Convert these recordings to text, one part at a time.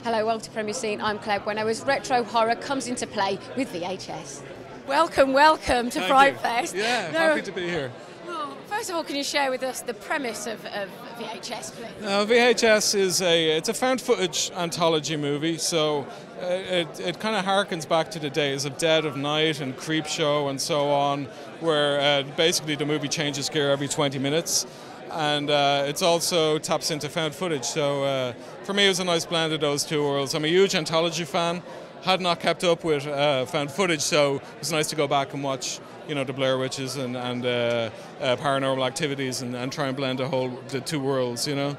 Hello, welcome to Premier Scene. I'm Claire Bueno. As retro horror comes into play with VHS. Welcome to Frightfest. Yeah, happy to be here. Well, first of all, can you share with us the premise of VHS, please? VHS is it's a found footage anthology movie, so it kind of harkens back to the days of Dead of Night and Creepshow and so on, where basically the movie changes gear every 20 minutes. And it also taps into found footage. So for me, it was a nice blend of those two worlds. I'm a huge anthology fan. Had not kept up with found footage, so it was nice to go back and watch, the Blair Witches and Paranormal Activities and try and blend the two worlds. So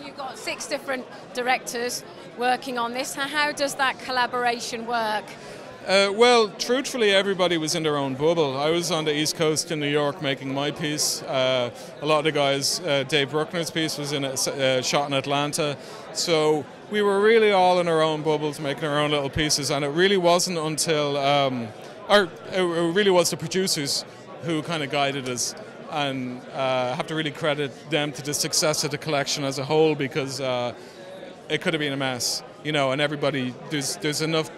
you've got 6 different directors working on this. How does that collaboration work? Well, truthfully, everybody was in their own bubble. I was on the East Coast in New York making my piece. A lot of the guys, Dave Bruckner's piece was shot in Atlanta. So we were really all in our own bubbles making our own little pieces. And it really wasn't until, it really was the producers who kind of guided us. And I have to really credit them to the success of the collection as a whole, because it could have been a mess, and everybody, there's enough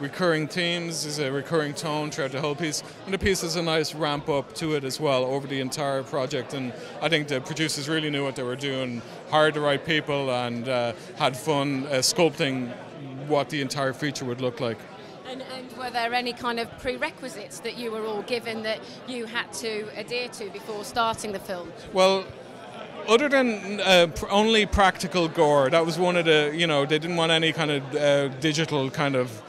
recurring themes, there's a recurring tone throughout the whole piece, and the piece has a nice ramp up to it as well over the entire project. And I think the producers really knew what they were doing, hired the right people, and had fun sculpting what the entire feature would look like. And were there any kind of prerequisites that you were all given that you had to adhere to before starting the film? Well, other than only practical gore, that was one of the, they didn't want any kind of digital kind of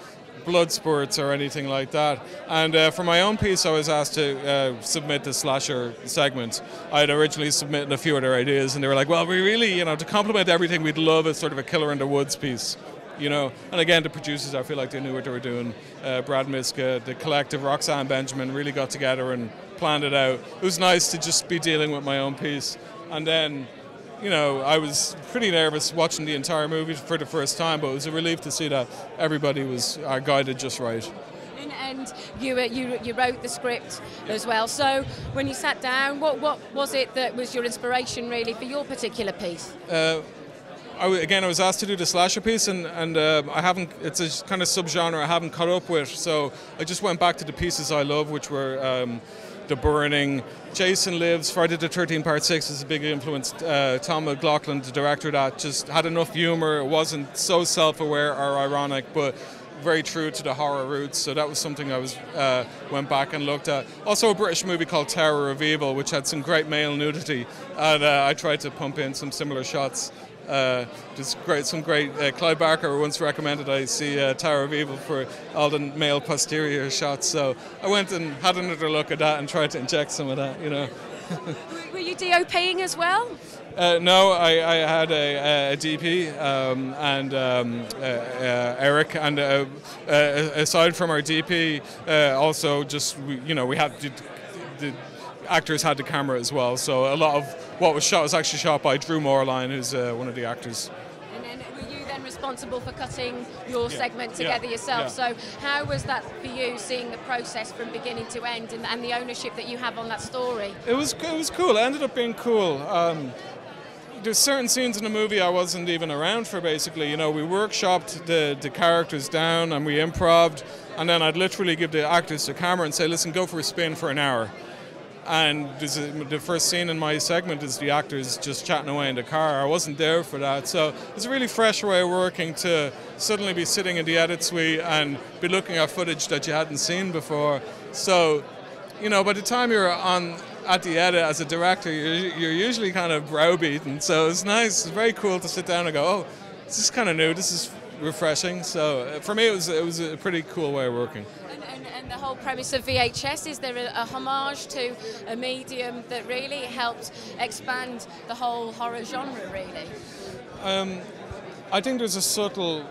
blood spurts or anything like that. And for my own piece, I was asked to submit the slasher segment. I had originally submitted a few other ideas, and they were like, well, we really, to complement everything, we'd love a sort of a Killer in the Woods piece. And again, the producers, I feel like they knew what they were doing. Brad Miska, the collective, Roxanne Benjamin, really got together and planned it out. It was nice to just be dealing with my own piece. And then, I was pretty nervous watching the entire movie for the first time, but it was a relief to see that everybody was guided just right. And you wrote the script as well. So when you sat down, what was it that was your inspiration really for your particular piece? I was asked to do the slasher piece, and I haven't. It's a kind of subgenre I haven't caught up with. So I just went back to the pieces I love, which were The Burning, Jason Lives, Friday the 13th Part 6 is a big influence. Tom McLaughlin, the director of that, just had enough humour. It wasn't so self-aware or ironic, but very true to the horror roots. So that was something I went back and looked at. Also a British movie called Tower of Evil, which had some great male nudity, and I tried to pump in some similar shots. Clive Barker once recommended I see Tower of Evil for all the male posterior shots, so I went and had another look at that and tried to inject some of that, Were you DOPing as well? No, I had a DP and Eric, and aside from our DP, also just we had the actors had the camera as well, so a lot of what was shot was actually shot by Drew Moreline, who's one of the actors. And then were you then responsible for cutting your segment together yourself? Yeah. So how was that for you, seeing the process from beginning to end and the ownership that you have on that story? It was cool. It ended up being cool. There's certain scenes in the movie I wasn't even around for, basically. We workshopped the characters down and we improv'd, and then I'd literally give the actors the camera and say, listen, go for a spin for an hour. And the first scene in my segment is the actors just chatting away in the car. I wasn't there for that. So it's a really fresh way of working to suddenly be sitting in the edit suite and be looking at footage that you hadn't seen before. So, by the time you're at the edit as a director, you're usually kind of browbeaten. So it's nice. It's very cool to sit down and go, oh, this is kind of new. This is refreshing. So for me, it was a pretty cool way of working. And the whole premise of VHS, is there a homage to a medium that really helped expand the whole horror genre, really? I think there's a subtle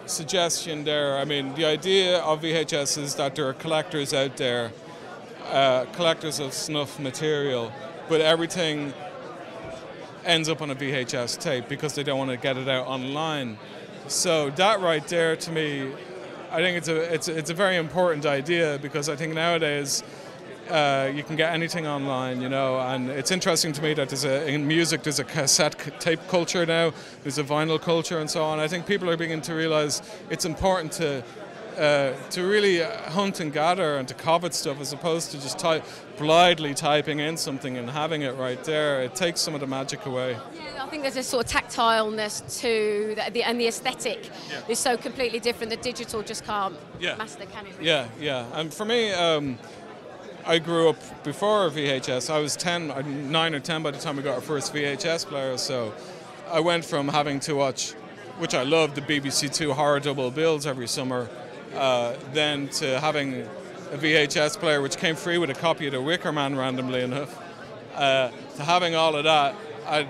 suggestion there. I mean, the idea of VHS is that there are collectors out there, collectors of snuff material, but everything ends up on a VHS tape because they don't want to get it out online. So that right there, to me, I think it's a very important idea, because I think nowadays you can get anything online, you know, and it's interesting to me that in music there's a cassette tape culture now, there's a vinyl culture and so on. I think people are beginning to realize it's important to really hunt and gather and to covet stuff as opposed to just blindly typing in something and having it right there. It takes some of the magic away. Yeah, I think there's a sort of tactileness to and the aesthetic is so completely different that digital just can't master, can it? Really? Yeah. And for me, I grew up before VHS. I was 9 or 10 by the time we got our first VHS player, so I went from having to watch, which I loved, the BBC Two horror double bills every summer, then to having a VHS player which came free with a copy of The Wicker Man randomly enough, to having all of that,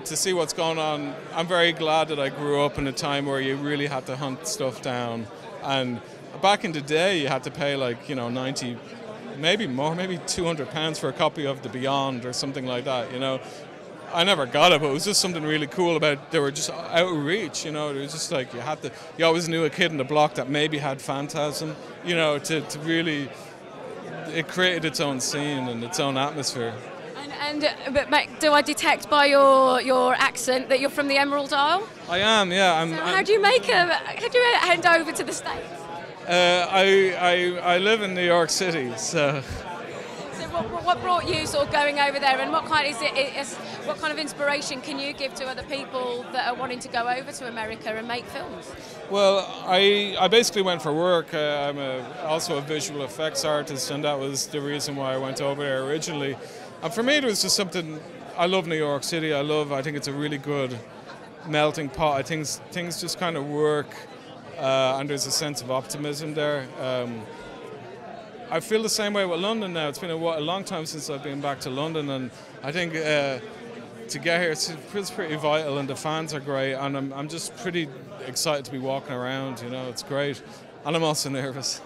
to see what's going on. I'm very glad that I grew up in a time where you really had to hunt stuff down, and back in the day you had to pay like, you know, 90, maybe more, maybe £200 for a copy of The Beyond or something like that, you know. I never got it, but it was just something really cool about, they were just out of reach, you know. It was just like you always knew a kid in the block that maybe had Phantasm, you know, to really, it created its own scene and its own atmosphere. But do I detect by your accent that you're from the Emerald Isle? I am, yeah. How do you hand over to the States? I live in New York City, so. What brought you sort of going over there, and what kind of inspiration can you give to other people that are wanting to go over to America and make films? Well, I basically went for work. I'm also a visual effects artist, and that was the reason why I went over there originally. And for me, it was just something. I love New York City. I think it's a really good melting pot. I think things just kind of work, and there's a sense of optimism there. I feel the same way with London now. It's been a long time since I've been back to London, and I think to get here it's pretty vital, and the fans are great, and I'm just pretty excited to be walking around, you know. It's great, and I'm also nervous.